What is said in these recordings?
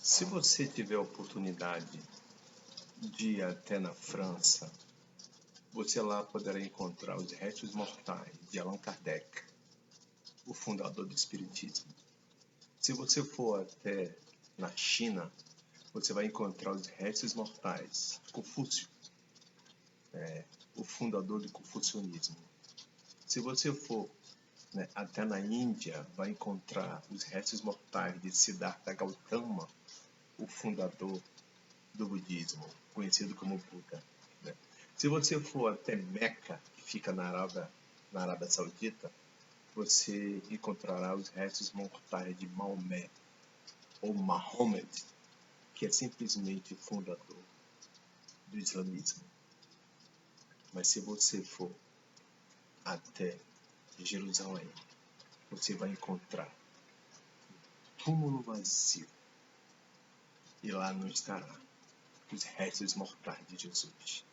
Se você tiver a oportunidade de ir até na França, você lá poderá encontrar os restos mortais de Allan Kardec, o fundador do Espiritismo. Se você for até na China, você vai encontrar os restos mortais de Confúcio, o fundador do confucionismo. Se você for até na Índia, vai encontrar os restos mortais de Siddhartha Gautama, o fundador do budismo, conhecido como Buda. Se você for até Meca, que fica na Arábia Saudita, você encontrará os restos mortais de Maomé, ou Mahomet, que é simplesmente o fundador do islamismo. Mas se você for até Jerusalém, você vai encontrar um túmulo vazio. E lá não estará os restos mortais de Jesus,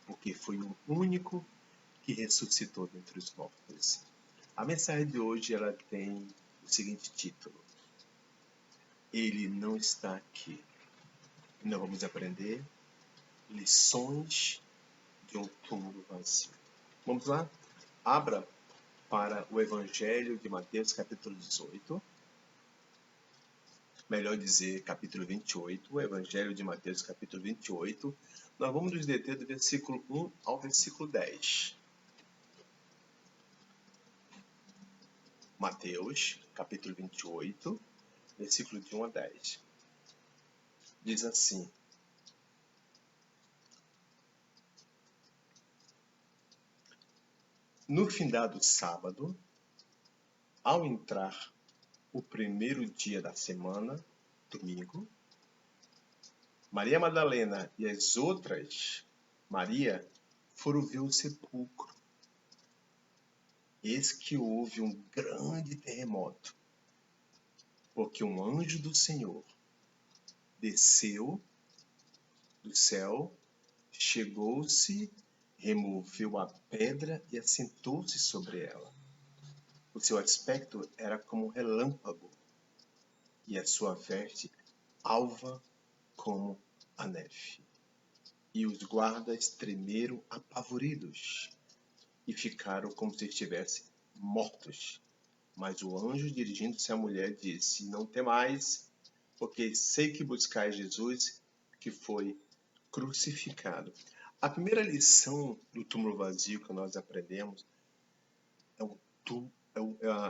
porque foi o único que ressuscitou dentre os mortos. A mensagem de hoje ela tem o seguinte título: Ele não está aqui. E nós vamos aprender lições de um túmulo vazio. Vamos lá? Abra para o Evangelho de Mateus, capítulo 18. Melhor dizer, capítulo 28. O Evangelho de Mateus, capítulo 28. Nós vamos nos deter do versículo 1 ao versículo 10. Mateus, capítulo 28, versículo de 1 a 10. Diz assim: No findado sábado, ao entrar o primeiro dia da semana, domingo, Maria Madalena e as outras Maria foram ver o sepulcro. Eis que houve um grande terremoto, porque um anjo do Senhor desceu do céu, chegou-se, removeu a pedra e assentou-se sobre ela. O seu aspecto era como um relâmpago, e a sua veste alva como a neve. E os guardas tremeram apavoridos e ficaram como se estivessem mortos. Mas o anjo, dirigindo-se à mulher, disse: Não temais, porque sei que buscais Jesus, que foi crucificado. A primeira lição do túmulo vazio que nós aprendemos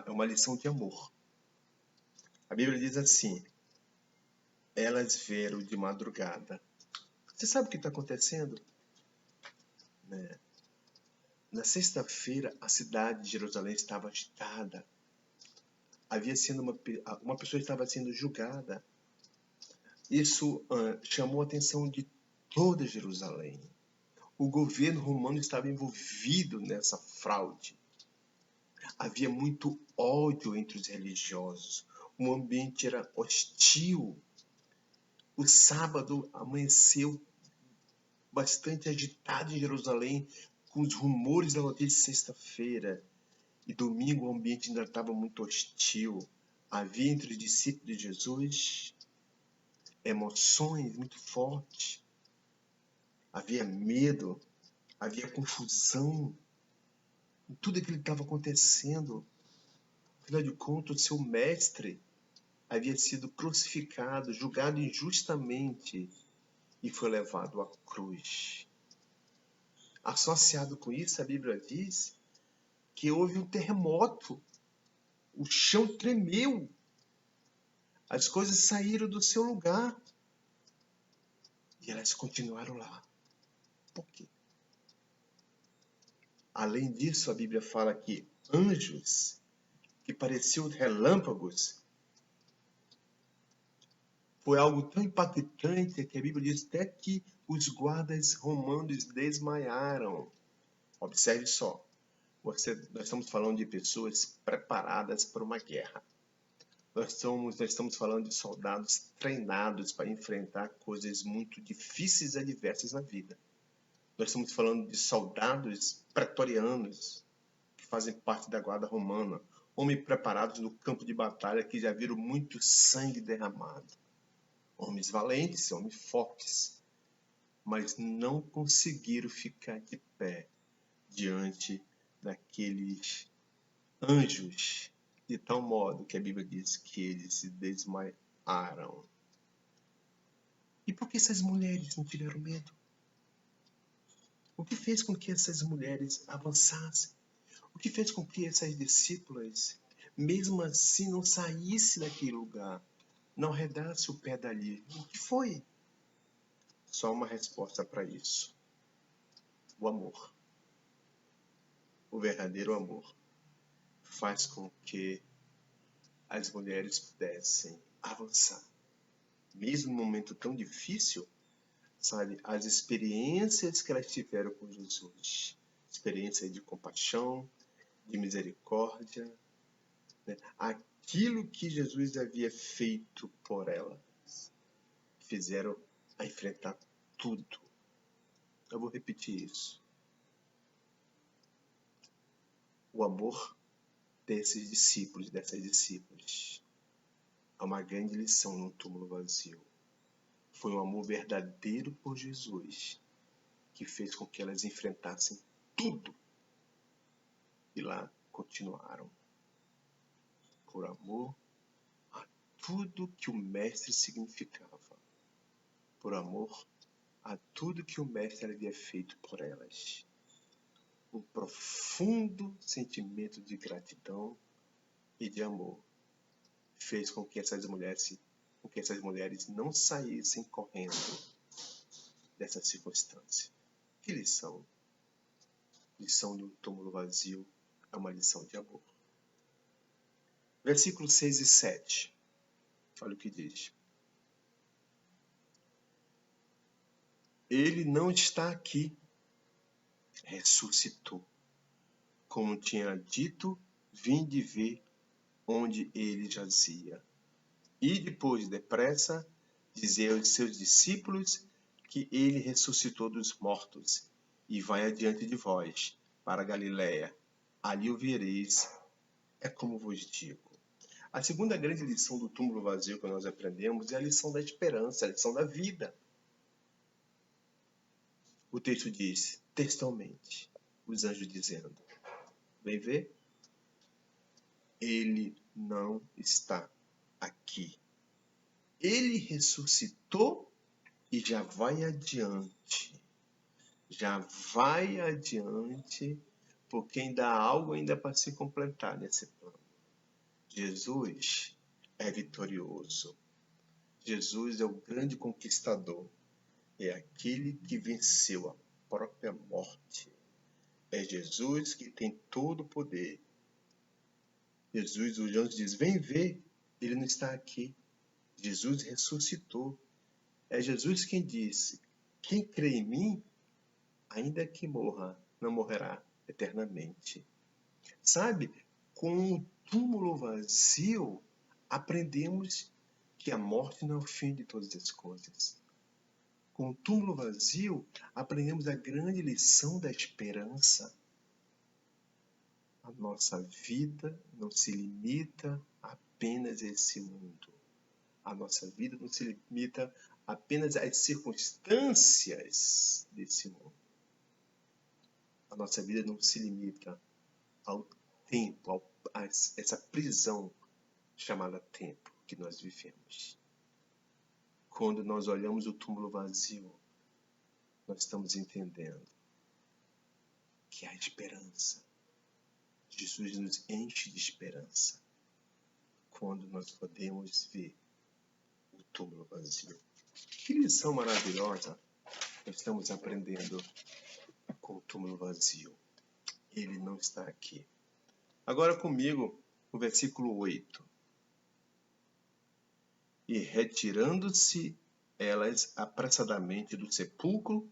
é uma lição de amor. A Bíblia diz assim: elas vieram de madrugada. Você sabe o que está acontecendo? Na sexta-feira, a cidade de Jerusalém estava agitada. Havia sido uma pessoa estava sendo julgada. Isso chamou a atenção de toda Jerusalém. O governo romano estava envolvido nessa fraude. Havia muito ódio entre os religiosos. O ambiente era hostil. O sábado amanheceu bastante agitado em Jerusalém, com os rumores da notícia de sexta-feira. E domingo o ambiente ainda estava muito hostil. Havia entre os discípulos de Jesus emoções muito fortes. Havia medo, havia confusão em tudo aquilo que estava acontecendo. Afinal de contas, o seu mestre havia sido crucificado, julgado injustamente e foi levado à cruz. Associado com isso, a Bíblia diz que houve um terremoto. O chão tremeu. As coisas saíram do seu lugar. E elas continuaram lá. Por quê? Além disso, a Bíblia fala que anjos que pareciam relâmpagos foi algo tão impactante que a Bíblia diz até que os guardas romanos desmaiaram. Observe só. Nós estamos falando de pessoas preparadas para uma guerra. Nós estamos falando de soldados treinados para enfrentar coisas muito difíceis e adversas na vida. Nós estamos falando de soldados pretorianos que fazem parte da guarda romana, homens preparados no campo de batalha que já viram muito sangue derramado. homens valentes, homens fortes, mas não conseguiram ficar de pé diante daqueles anjos, de tal modo que a Bíblia diz que eles se desmaiaram. E por que essas mulheres não tiveram medo? O que fez com que essas mulheres avançassem? O que fez com que essas discípulas, mesmo assim, não saíssem daquele lugar, não arredassem o pé dali? O que foi? Só uma resposta para isso: o amor. O verdadeiro amor faz com que as mulheres pudessem avançar. Mesmo num momento tão difícil, sabe, as experiências que elas tiveram com Jesus, experiência de compaixão, de misericórdia, né? Aquilo que Jesus havia feito por elas, fizeram a enfrentar tudo. Eu vou repetir isso. O amor desses discípulos, dessas discípulas, é uma grande lição num túmulo vazio. Foi um amor verdadeiro por Jesus que fez com que elas enfrentassem tudo e lá continuaram. Por amor a tudo que o Mestre significava. Por amor a tudo que o Mestre havia feito por elas. Um profundo sentimento de gratidão e de amor fez com que essas mulheres não saíssem correndo dessa circunstância. Que lição? Lição de um túmulo vazio é uma lição de amor. Versículos 6 e 7. Olha o que diz. Ele não está aqui. Ressuscitou. Como tinha dito, vinde ver onde ele jazia. E depois, depressa, dizer aos seus discípulos que ele ressuscitou dos mortos e vai adiante de vós para Galiléia. Ali o vereis, é como vos digo. A segunda grande lição do túmulo vazio que nós aprendemos é a lição da esperança, a lição da vida. O texto diz, textualmente, os anjos dizendo, vem ver? Ele não está aqui. Ele ressuscitou e já vai adiante. Já vai adiante, porque ainda há algo ainda para se completar nesse plano. Jesus é vitorioso. Jesus é o grande conquistador. É aquele que venceu a própria morte. É Jesus que tem todo o poder. Jesus, os anjos dizem, vem ver, ele não está aqui. Jesus ressuscitou. É Jesus quem disse, quem crê em mim, ainda que morra, não morrerá eternamente. Sabe, com o túmulo vazio, aprendemos que a morte não é o fim de todas as coisas. Com o túmulo vazio, aprendemos a grande lição da esperança. A nossa vida não se limita apenas a esse mundo. A nossa vida não se limita apenas às circunstâncias desse mundo. A nossa vida não se limita ao tempo, a essa prisão chamada tempo que nós vivemos. Quando nós olhamos o túmulo vazio, nós estamos entendendo que há esperança. Jesus nos enche de esperança quando nós podemos ver o túmulo vazio. Que lição maravilhosa nós estamos aprendendo com o túmulo vazio. Ele não está aqui. Agora comigo, o versículo 8. E retirando-se elas apressadamente do sepulcro,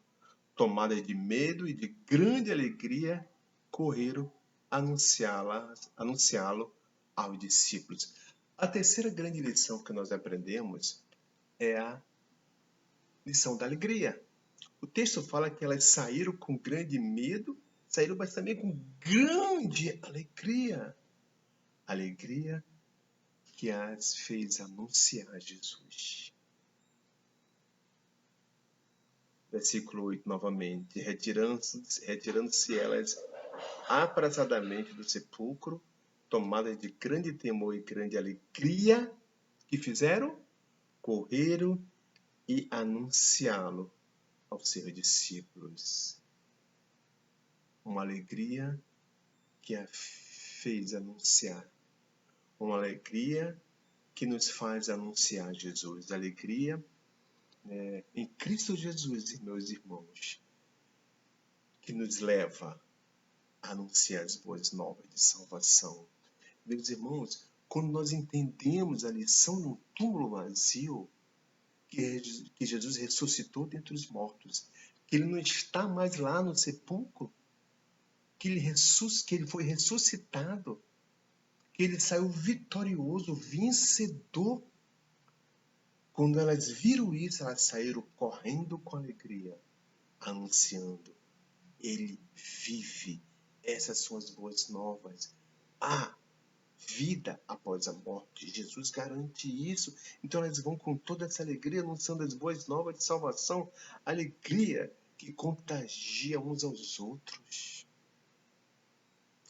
tomadas de medo e de grande alegria, correram anunciá-lo aos discípulos. A terceira grande lição que nós aprendemos é a lição da alegria. O texto fala que elas saíram com grande medo, saíram mas também com grande alegria. Alegria que as fez anunciar Jesus. Versículo 8 novamente. Retirando-se elas apressadamente do sepulcro, tomadas de grande temor e grande alegria, que fizeram? Correram e anunciá-lo aos seus discípulos. Uma alegria que a fez anunciar. Uma alegria que nos faz anunciar Jesus. Alegria em Cristo Jesus, meus irmãos, que nos leva a anunciar as boas novas de salvação. Meus irmãos, quando nós entendemos a lição do túmulo vazio, que Jesus ressuscitou dentre os mortos, que ele não está mais lá no sepulcro, que ele foi ressuscitado, que ele saiu vitorioso, vencedor. Quando elas viram isso, elas saíram correndo com alegria, anunciando: ele vive. Essas são as boas novas. Há vida após a morte. Jesus garante isso. Então elas vão com toda essa alegria anunciando as boas novas de salvação. Alegria que contagia uns aos outros.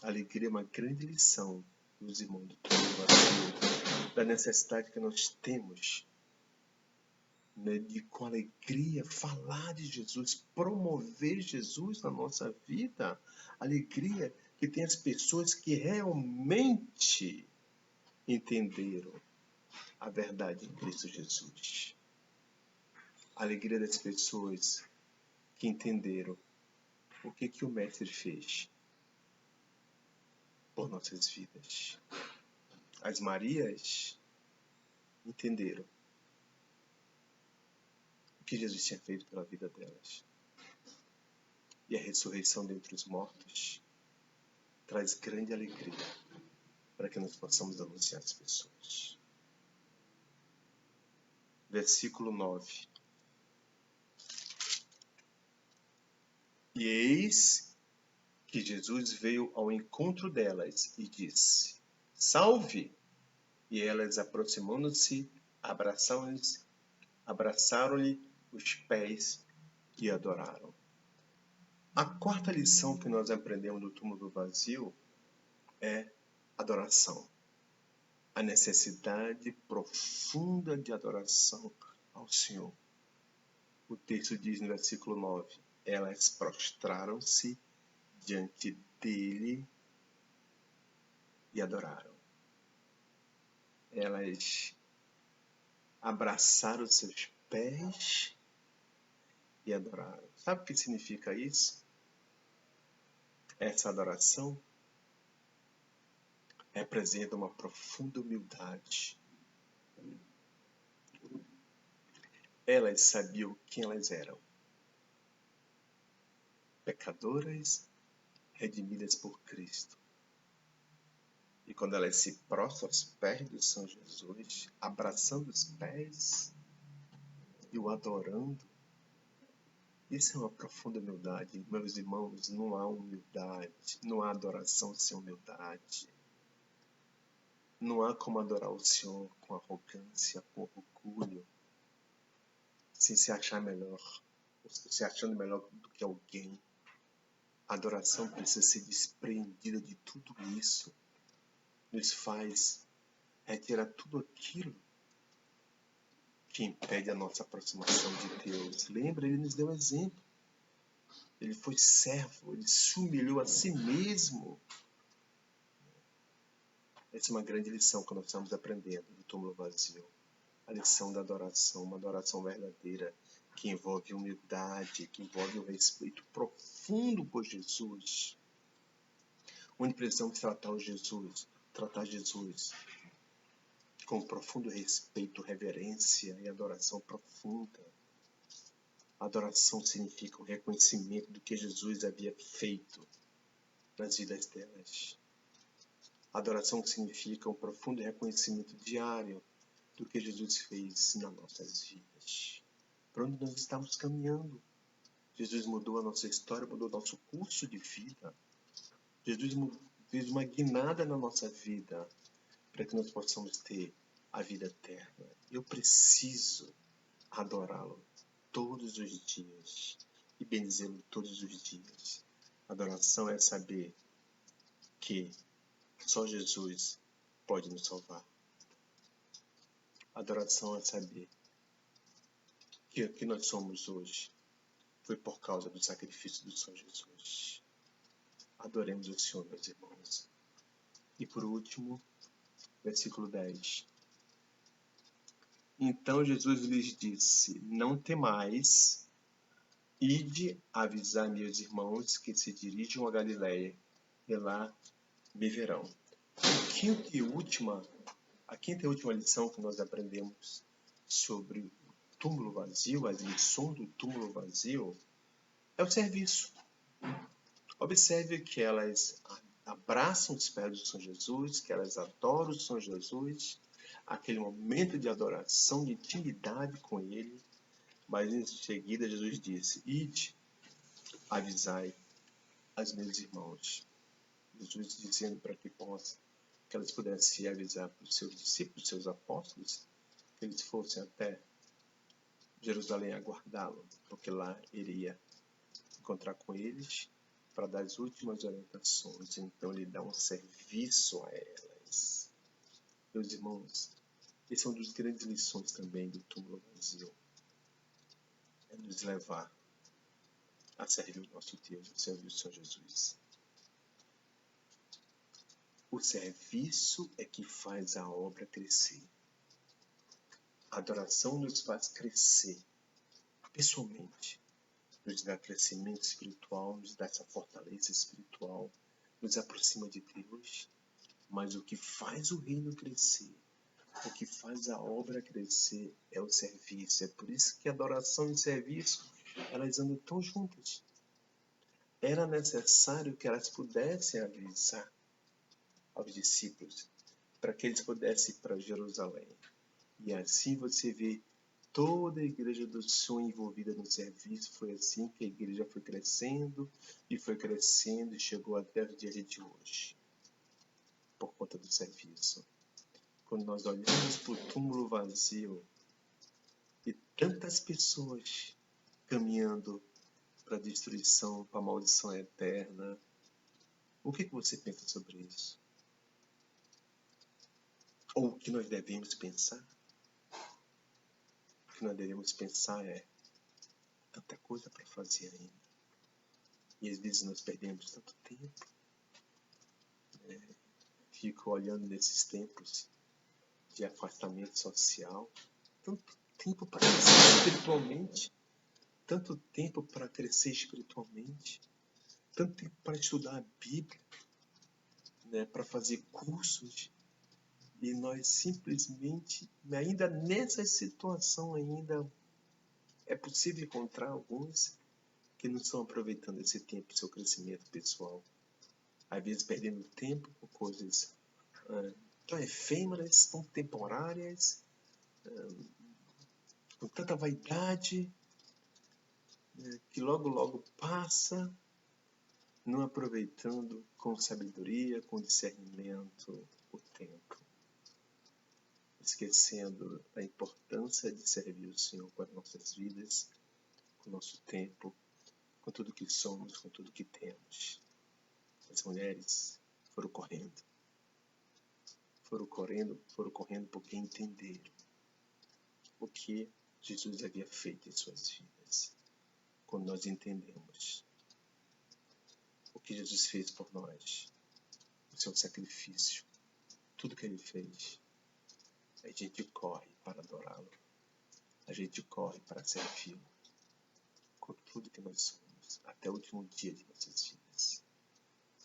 Alegria é uma grande lição, meus irmãos do Brasil, da necessidade que nós temos, né, de com alegria falar de Jesus, promover Jesus na nossa vida. Alegria que tem as pessoas que realmente entenderam a verdade em Cristo Jesus. A alegria das pessoas que entenderam o que o Mestre fez por nossas vidas. As Marias entenderam o que Jesus tinha feito pela vida delas. E a ressurreição dentre os mortos traz grande alegria para que nós possamos anunciar às pessoas. Versículo 9. E eis que Jesus veio ao encontro delas e disse: Salve! E elas, aproximando-se, abraçaram-lhe os pés e adoraram. A quarta lição que nós aprendemos do túmulo vazio é adoração. A necessidade profunda de adoração ao Senhor. O texto diz no versículo 9: elas prostraram-se diante dele e adoraram. Elas abraçaram seus pés e adoraram. Sabe o que significa isso? Essa adoração representa uma profunda humildade. Elas sabiam quem elas eram. Pecadoras redimidas por Cristo. E quando elas se prostram aos pés do São Jesus, abraçando os pés e o adorando, isso é uma profunda humildade. Meus irmãos, não há humildade, não há adoração sem humildade. Não há como adorar o Senhor com arrogância, com orgulho, sem se achar melhor, se achando melhor do que alguém. A adoração precisa ser desprendida de tudo isso. Nos faz retirar tudo aquilo que impede a nossa aproximação de Deus. Lembra, ele nos deu um exemplo. Ele foi servo, ele se humilhou a si mesmo. Essa é uma grande lição que nós estamos aprendendo do túmulo vazio. A lição da adoração, uma adoração verdadeira, que envolve humildade, que envolve um respeito profundo por Jesus. Onde precisamos tratar Jesus com profundo respeito, reverência e adoração profunda. Adoração significa o reconhecimento do que Jesus havia feito nas vidas delas. Adoração significa um profundo reconhecimento diário do que Jesus fez nas nossas vidas. Para onde nós estamos caminhando? Jesus mudou a nossa história, mudou o nosso curso de vida. Jesus fez uma guinada na nossa vida para que nós possamos ter a vida eterna. Eu preciso adorá-lo. todos os dias e bendizê-lo todos os dias. Adoração é saber que só Jesus pode nos salvar. Adoração é saber que o que nós somos hoje foi por causa do sacrifício do Senhor Jesus. Adoremos o Senhor, meus irmãos. E por último, versículo 10. Então Jesus lhes disse: não temais, ide avisar meus irmãos que se dirijam a Galiléia, e lá me verão. A quinta e última lição que nós aprendemos sobre o túmulo vazio, as lições do túmulo vazio, é o serviço. Observe que elas abraçam os pés do Senhor Jesus, que elas adoram o Senhor Jesus, aquele momento de adoração, de intimidade com Ele, mas em seguida Jesus disse: ide, avisai aos meus irmãos. Jesus dizendo para que elas pudessem avisar para os seus discípulos, seus apóstolos, que eles fossem até Jerusalém aguardá-lo, porque lá iria encontrar com eles para dar as últimas orientações. Então ele dá um serviço a elas. Meus irmãos, esse é uma das grandes lições também do túmulo vazio. É nos levar a servir o nosso Deus, a servir o Senhor Jesus. O serviço é que faz a obra crescer. A adoração nos faz crescer pessoalmente. Nos dá crescimento espiritual, nos dá essa fortaleza espiritual, nos aproxima de Deus. Mas o que faz o reino crescer, o que faz a obra crescer é o serviço. É por isso que adoração e serviço, elas andam tão juntas. Era necessário que elas pudessem avisar aos discípulos, para que eles pudessem ir para Jerusalém. E assim você vê toda a igreja do Senhor envolvida no serviço. Foi assim que a igreja foi crescendo e chegou até os dias de hoje, por conta do serviço. Quando nós olhamos para o túmulo vazio e tantas pessoas caminhando para a destruição, para a maldição eterna, o que você pensa sobre isso? Ou o que nós devemos pensar? O que nós devemos pensar é tanta coisa para fazer ainda. E às vezes nós perdemos tanto tempo. Fico olhando nesses tempos de afastamento social. Tanto tempo para crescer espiritualmente. Tanto tempo para crescer espiritualmente. Tanto tempo para estudar a Bíblia. Para fazer cursos. E nós simplesmente, ainda nessa situação ainda, é possível encontrar alguns que não estão aproveitando esse tempo para o seu crescimento pessoal. Às vezes perdendo tempo com coisas tão efêmeras, tão temporárias, com tanta vaidade, que logo passa, não aproveitando com sabedoria, com discernimento o tempo. Esquecendo a importância de servir o Senhor com as nossas vidas, com o nosso tempo, com tudo que somos, com tudo que temos. As mulheres foram correndo porque entenderam o que Jesus havia feito em suas vidas. Quando nós entendemos o que Jesus fez por nós, o seu sacrifício, tudo que ele fez, a gente corre para adorá-lo, a gente corre para servi-lo, com tudo que nós somos, até o último dia de nossas vidas.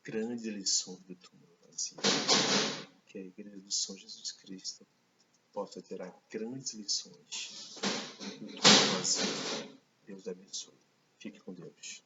Grandes lições do túmulo vazio. Que a igreja do Senhor Jesus Cristo possa tirar grandes lições do túmulo vazio. Deus abençoe. Fique com Deus.